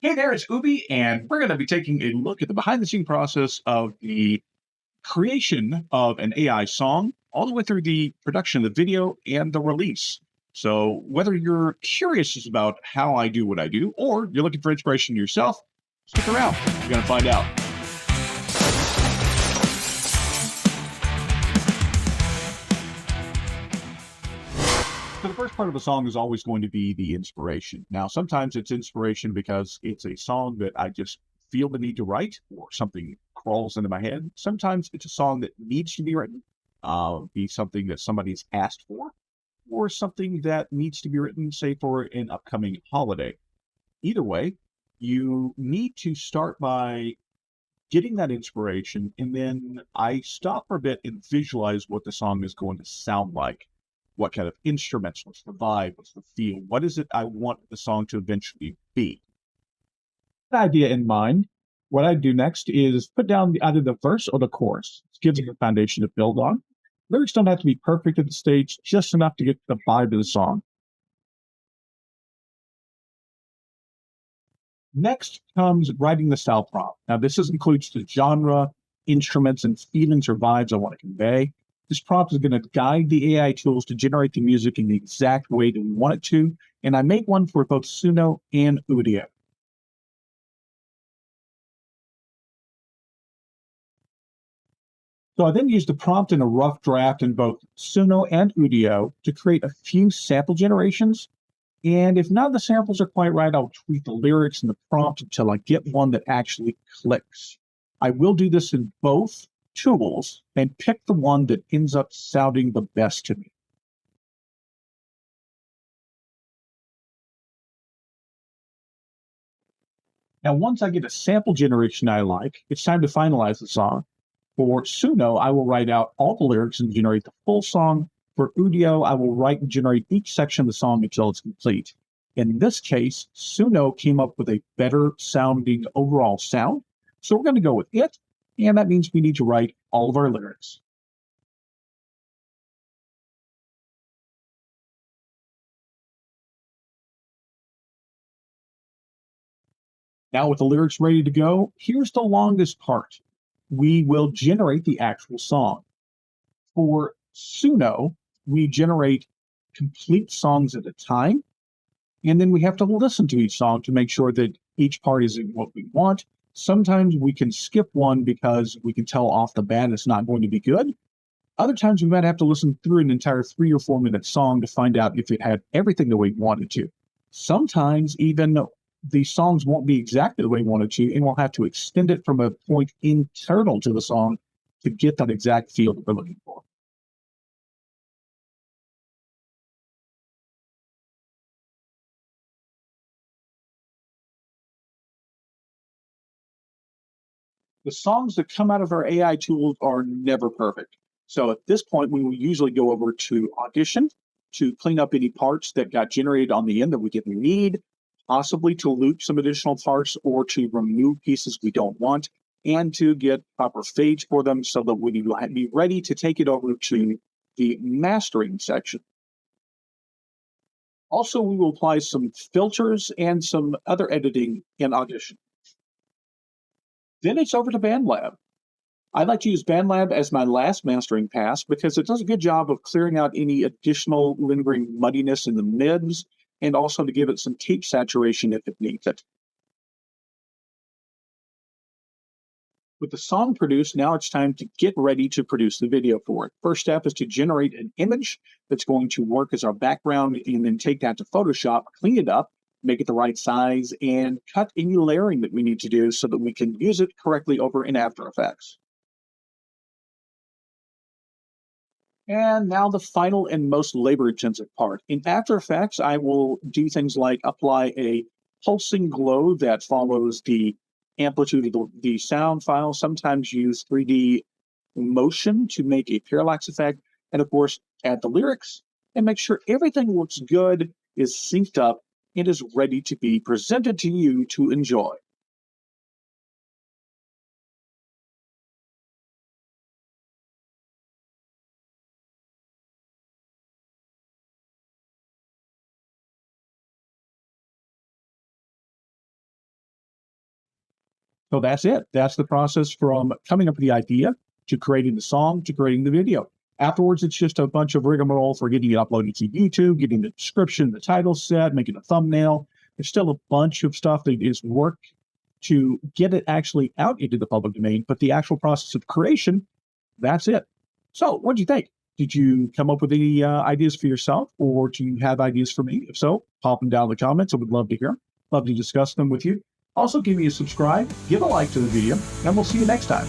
Hey there, it's Ubie, and we're going to be taking a look at the behind the scene process of the creation of an AI song, all the way through the production of the video and the release. So, whether you're curious about how I do what I do, or you're looking for inspiration yourself, stick around. You're going to find out. So, the first part of a song is always going to be the inspiration. Now, sometimes it's inspiration because it's a song that I just feel the need to write, or something crawls into my head. Sometimes it's a song that needs to be written, be something that somebody's asked for, or something that needs to be written, say, for an upcoming holiday. Either way, you need to start by getting that inspiration, and then I stop for a bit and visualize what the song is going to sound like. What kind of instruments? What's the vibe? What's the feel? What is it I want the song to eventually be? That idea in mind, what I do next is put down either the verse or the chorus. It gives you a foundation to build on. Lyrics don't have to be perfect at the stage, just enough to get the vibe of the song. Next comes writing the style prompt. Now, includes the genre, instruments, and feelings or vibes I want to convey. This prompt is going to guide the AI tools to generate the music in the exact way that we want it to. And I make one for both Suno and Udio. So I then use the prompt in a rough draft in both Suno and Udio to create a few sample generations. And if none of the samples are quite right, I'll tweak the lyrics and the prompt until I get one that actually clicks. I will do this in both tools and pick the one that ends up sounding the best to me. Now, once I get a sample generation I like, it's time to finalize the song. For Suno, I will write out all the lyrics and generate the full song. For Udio, I will write and generate each section of the song until it's complete. In this case, Suno came up with a better sounding overall sound. So we're going to go with it. And that means we need to write all of our lyrics. Now, with the lyrics ready to go, here's the longest part. We will generate the actual song. For Suno, we generate complete songs at a time. And then we have to listen to each song to make sure that each part is what we want. Sometimes we can skip one because we can tell off the bat it's not going to be good. Other times we might have to listen through an entire 3 or 4 minute song to find out if it had everything the way we wanted to. Sometimes even the songs won't be exactly the way we wanted to, and we'll have to extend it from a point internal to the song to get that exact feel that we're looking for. The songs that come out of our AI tools are never perfect. So at this point, we will usually go over to Audition to clean up any parts that got generated on the end that we didn't need, possibly to loop some additional parts or to remove pieces we don't want, and to get proper fades for them so that we will be ready to take it over to the mastering section. Also, we will apply some filters and some other editing in Audition. Then it's over to BandLab. I like to use BandLab as my last mastering pass because it does a good job of clearing out any additional lingering muddiness in the mids and also to give it some tape saturation if it needs it. With the song produced, now it's time to get ready to produce the video for it. First step is to generate an image that's going to work as our background and then take that to Photoshop, clean it up, make it the right size, and cut any layering that we need to do so that we can use it correctly over in After Effects. And now the final and most labor intensive part. In After Effects, I will do things like apply a pulsing glow that follows the amplitude of the sound file, sometimes use 3D motion to make a parallax effect, and of course, add the lyrics and make sure everything looks good, is synced up, and is ready to be presented to you to enjoy. So that's it. That's the process from coming up with the idea to creating the song to creating the video. Afterwards, it's just a bunch of rigmarole for getting it uploaded to YouTube, getting the description, the title set, making a thumbnail. There's still a bunch of stuff that is work to get it actually out into the public domain, but the actual process of creation, that's it. So what do you think? Did you come up with any ideas for yourself, or do you have ideas for me? If so, pop them down in the comments. I would love to hear them. Love to discuss them with you. Also, give me a subscribe, give a like to the video, and we'll see you next time.